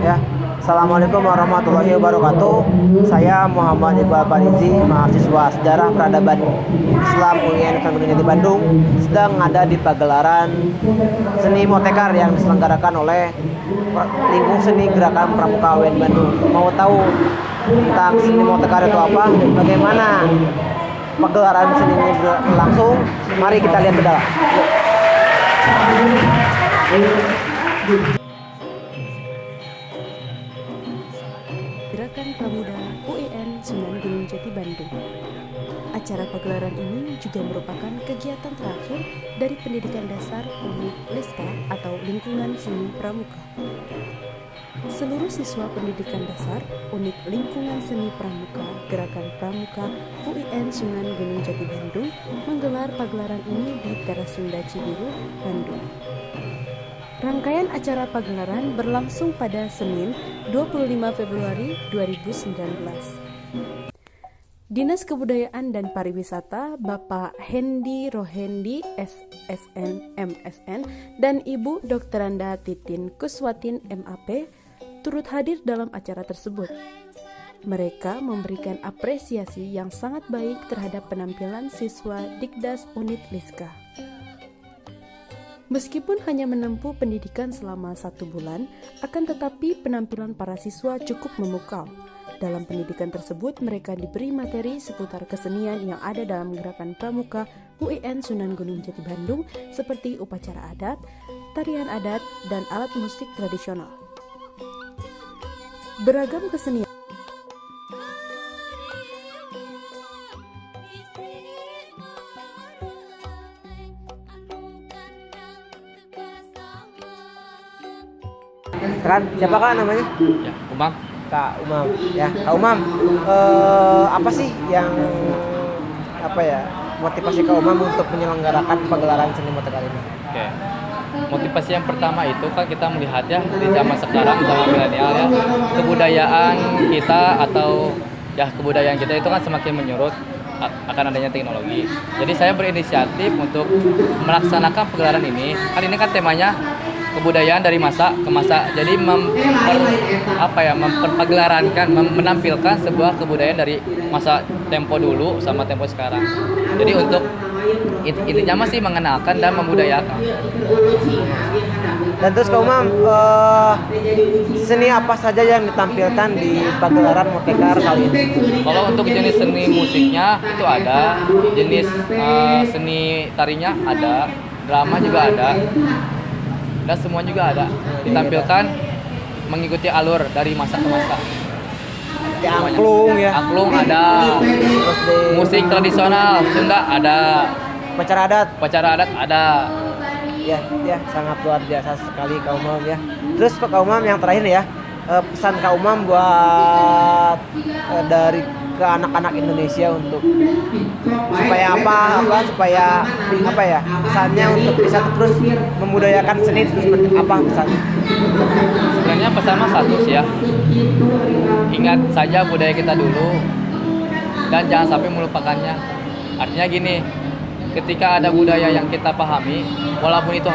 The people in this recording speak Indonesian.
Ya, Assalamualaikum warahmatullahi wabarakatuh. Saya Muhammad Iqbal Farizi, mahasiswa Sejarah Peradaban Islam UIN Universitas Jati Bandung, sedang ada di pagelaran seni Motekar yang diselenggarakan oleh Lingkung Seni Gerakan Pramuka UIN Bandung. Mau tahu tentang seni Motekar itu apa? Bagaimana pagelaran seni ini berlangsung? Mari kita lihat ke dalam. Gerakan Pramuda UIN Sunan Gunung Jati Bandung. Acara pagelaran ini juga merupakan kegiatan terakhir dari pendidikan dasar unit LISKA atau Lingkungan Seni Pramuka. Seluruh siswa pendidikan dasar unit Lingkungan Seni Pramuka Gerakan Pramuka UIN Sunan Gunung Jati Bandung menggelar pagelaran ini di Teras Sunda Cibiru, Bandung. Rangkaian acara pagelaran berlangsung pada Senin 25 Februari 2019. Dinas Kebudayaan dan Pariwisata Bapak Hendi Rohendi SSN MSN dan Ibu Dokteranda Titin Kuswatin MAP turut hadir dalam acara tersebut. Mereka memberikan apresiasi yang sangat baik terhadap penampilan siswa Dikdas Unit LISKA. Meskipun hanya menempuh pendidikan selama 1 bulan, akan tetapi penampilan para siswa cukup memukau. Dalam pendidikan tersebut, mereka diberi materi seputar kesenian yang ada dalam Gerakan Pramuka UIN Sunan Gunung Jati Bandung seperti upacara adat, tarian adat, dan alat musik tradisional. Beragam kesenian Kan siapakah namanya? Ya, Umam. Kak Umam. Ya, Kak Umam. Apa sih yang motivasi Kak Umam untuk menyelenggarakan pagelaran seni Motekar ini? Oke. Motivasi yang pertama itu kan kita melihat ya di zaman sekarang, zaman milenial ya, kebudayaan kita itu kan semakin menyurut akan adanya teknologi. Jadi saya berinisiatif untuk melaksanakan pagelaran ini. Kan ini kan temanya kebudayaan dari masa ke masa. Jadi memperpagelarankan, menampilkan sebuah kebudayaan dari masa tempo dulu sama tempo sekarang. Jadi untuk intinya masih mengenalkan dan membudayakan. Dan terus Kak Umam, seni apa saja yang ditampilkan di pagelaran Motekar kali ini? Kalau untuk jenis seni musiknya itu ada, jenis seni tarinya ada, drama juga ada. Dan semua juga ada ditampilkan mengikuti alur dari masa ke masa. Di angklung ya. Angklung ada. Terus di Musik tradisional Sunda ada. upacara adat ada. ya sangat luar biasa sekali Kak Umam ya. Terus Kak Umam yang terakhir ya, pesan Kak Umam buat dari ke anak-anak Indonesia untuk supaya pesannya untuk bisa terus membudayakan seni itu seperti apa pesannya? Sebenarnya pesan mah satu sih ya. Ingat saja budaya kita dulu dan jangan sampai melupakannya. Artinya gini, ketika ada budaya yang kita pahami, walaupun itu